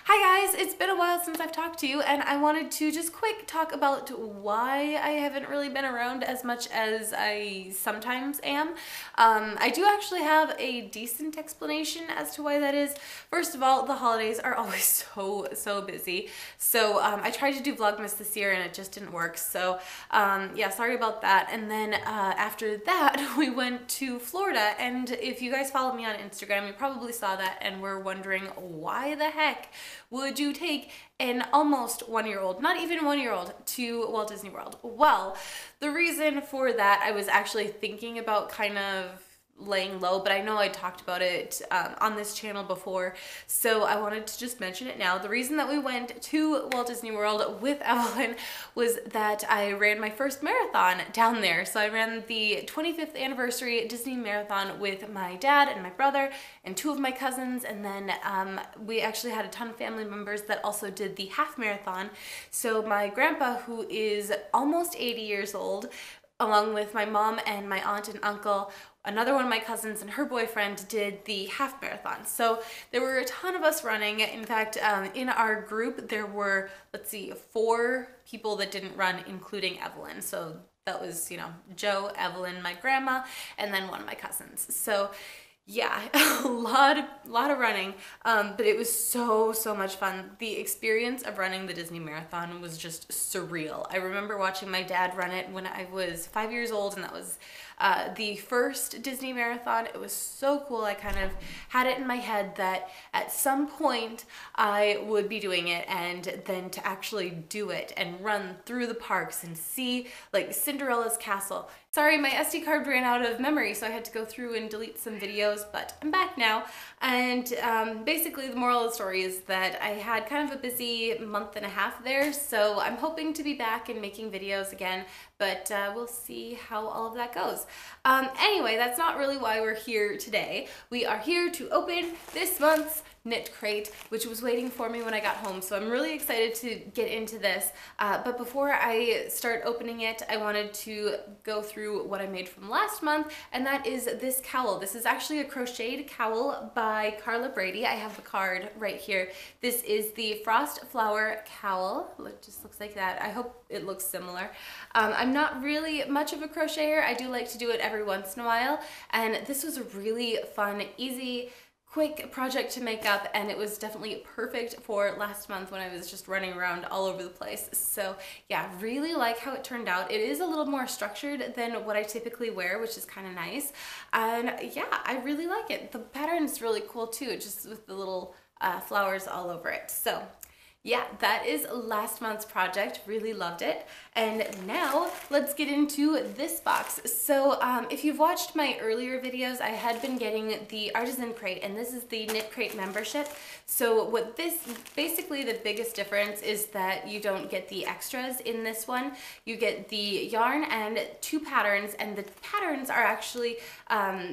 Hi guys, it's been a while since I've talked to you and I wanted to just quick talk about why I haven't really been around as much as I sometimes am. I do actually have a decent explanation as to why that is. First of all, the holidays are always so busy. So I tried to do Vlogmas this year and it just didn't work. So yeah, sorry about that. And then after that, we went to Florida, and if you guys follow me on Instagram, you probably saw that and were wondering why the heck would you take an almost 1-year-old, not even 1-year-old, to Walt Disney World? Well, the reason for that, I was actually thinking about kind of laying low, but I know I talked about it on this channel before, so I wanted to just mention it now. The reason that we went to Walt Disney World with Evelyn was that I ran my first marathon down there. So I ran the 25th anniversary Disney Marathon with my dad and my brother and 2 of my cousins, and then we actually had a ton of family members that also did the half marathon. So my grandpa, who is almost 80 years old, along with my mom and my aunt and uncle, another one of my cousins and her boyfriend, did the half marathon. So there were a ton of us running. In fact, in our group, there were, let's see, 4 people that didn't run, including Evelyn. So that was, you know, Joe, Evelyn, my grandma, and then one of my cousins. So yeah, a lot of running, but it was so much fun. The experience of running the Disney Marathon was just surreal. I remember watching my dad run it when I was 5 years old, and that was the first Disney Marathon. It was so cool. I kind of had it in my head that at some point I would be doing it, and then to actually do it and run through the parks and see like Cinderella's castle. Sorry, my SD card ran out of memory, so I had to go through and delete some videos, but I'm back now. And basically the moral of the story is that I had kind of a busy month and a half there, so I'm hoping to be back and making videos again, but we'll see how all of that goes. Anyway, that's not really why we're here today. We are here to open this month's KnitCrate, which was waiting for me when I got home, so I'm really excited to get into this. But before I start opening it, I wanted to go through what I made from last month, and that is this cowl. This is actually a crocheted cowl by Carla Brady. I have the card right here. This is the Frost Flower cowl. It just looks like that. I hope it looks similar. I'm not really much of a crocheter. I do like to do it every once in a while, and this was a really fun, easy, quick project to make up, and it was definitely perfect for last month when I was just running around all over the place. So yeah, really like how it turned out. It is a little more structured than what I typically wear, which is kind of nice. And yeah, I really like it. The pattern is really cool too, just with the little flowers all over it. So yeah, that is last month's project. Really loved it. And now let's get into this box. So if you've watched my earlier videos, I had been getting the Artisan Crate, and this is the KnitCrate membership. So what this, basically the biggest difference is that you don't get the extras in this one. You get the yarn and 2 patterns, and the patterns are actually,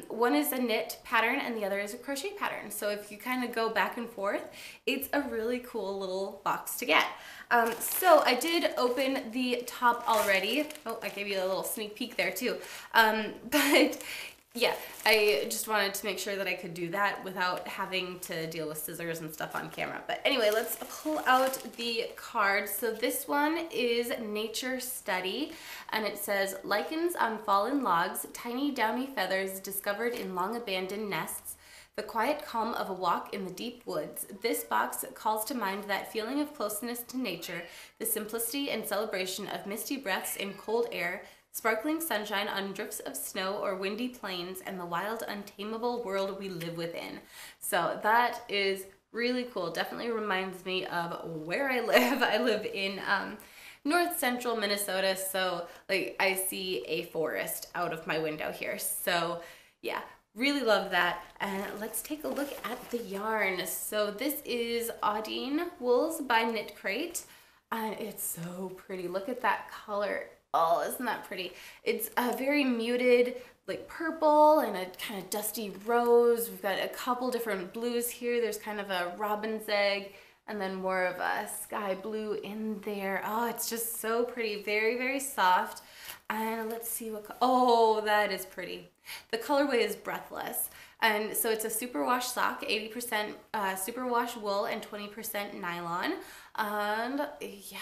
one is a knit pattern and the other is a crochet pattern. So if you kind of go back and forth, it's a really cool little box to get. So I did open the top already. Oh, I gave you a little sneak peek there too. But yeah, I just wanted to make sure that I could do that without having to deal with scissors and stuff on camera. But anyway, let's pull out the card. So this one is Nature Study, and it says, lichens on fallen logs, tiny downy feathers discovered in long abandoned nests, the quiet calm of a walk in the deep woods. This box calls to mind that feeling of closeness to nature, the simplicity and celebration of misty breaths in cold air, sparkling sunshine on drifts of snow or windy plains, and the wild, untamable world we live within. So that is really cool. Definitely reminds me of where I live. I live in north central Minnesota, so like I see a forest out of my window here. So yeah, really love that. And let's take a look at the yarn. So this is Audine Wools by KnitCrate, and it's so pretty. Look at that color. Oh, isn't that pretty? It's a very muted, like purple and a kind of dusty rose. We've got a couple different blues here. There's kind of a robin's egg and then more of a sky blue in there. Oh, it's just so pretty. Very soft. And let's see what, oh, that is pretty. The colorway is Breathless. And so it's a superwash sock, 80% superwash wool and 20% nylon. And yeah,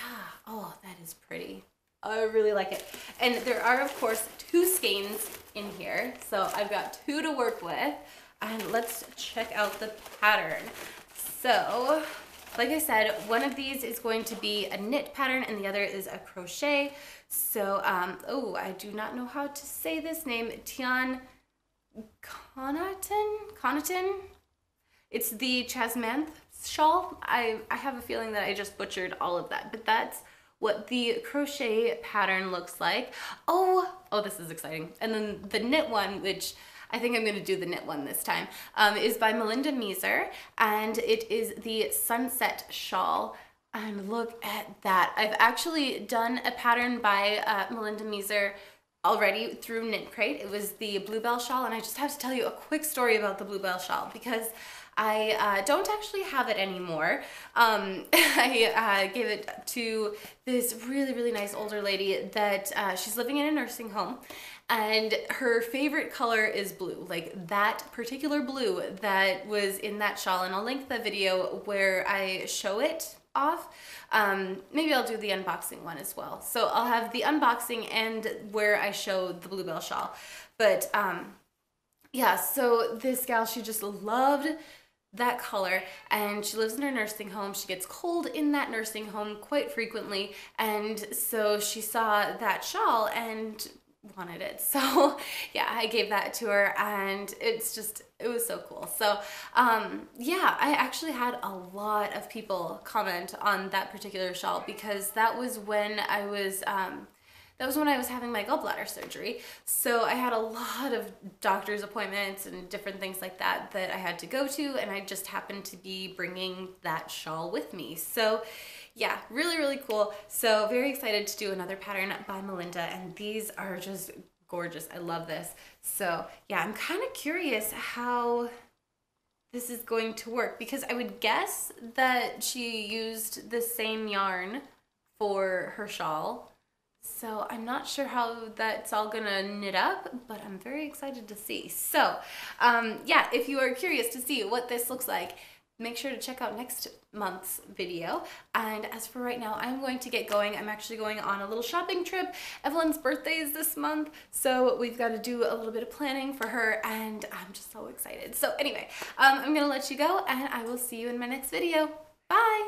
oh, that is pretty. I really like it. And there are, of course, 2 skeins in here. So I've got 2 to work with. And let's check out the pattern. So, like I said, one of these is going to be a knit pattern and the other is a crochet. So, oh, I do not know how to say this name. Tian Connaughton? It's the Chasmanth shawl. I have a feeling that I just butchered all of that, but that's what the crochet pattern looks like. Oh, this is exciting. And then the knit one, which I think I'm going to do the knit one this time, is by Melinda Meeser, and it is the Sunset Shawl. And look at that. I've actually done a pattern by Melinda Meeser already through KnitCrate. It was the Bluebell shawl, and I just have to tell you a quick story about the Bluebell shawl because I don't actually have it anymore. I gave it to this really, really nice older lady that she's living in a nursing home, and her favorite color is blue, like that particular blue that was in that shawl. And I'll link the video where I show it off. Maybe I'll do the unboxing one as well. So I'll have the unboxing and where I show the Bluebell shawl. But yeah, so this gal, she just loved that color, and she lives in her nursing home. She gets cold in that nursing home quite frequently, and so she saw that shawl and wanted it. So yeah, I gave that to her, and it was so cool. So yeah, I actually had a lot of people comment on that particular shawl because that was when I was having my gallbladder surgery. So I had a lot of doctor's appointments and different things like that that I had to go to, and I just happened to be bringing that shawl with me. So yeah, really, really cool. So very excited to do another pattern by Melinda, and these are just gorgeous. I love this. So yeah, I'm kind of curious how this is going to work because I would guess that she used the same yarn for her shawl. So I'm not sure how that's all gonna knit up, but I'm very excited to see. So yeah, if you are curious to see what this looks like, make sure to check out next month's video. And as for right now, I'm going to get going. I'm actually going on a little shopping trip. Evelyn's birthday is this month, so we've got to do a little bit of planning for her, and I'm just so excited. So anyway, I'm gonna let you go, and I will see you in my next video. Bye!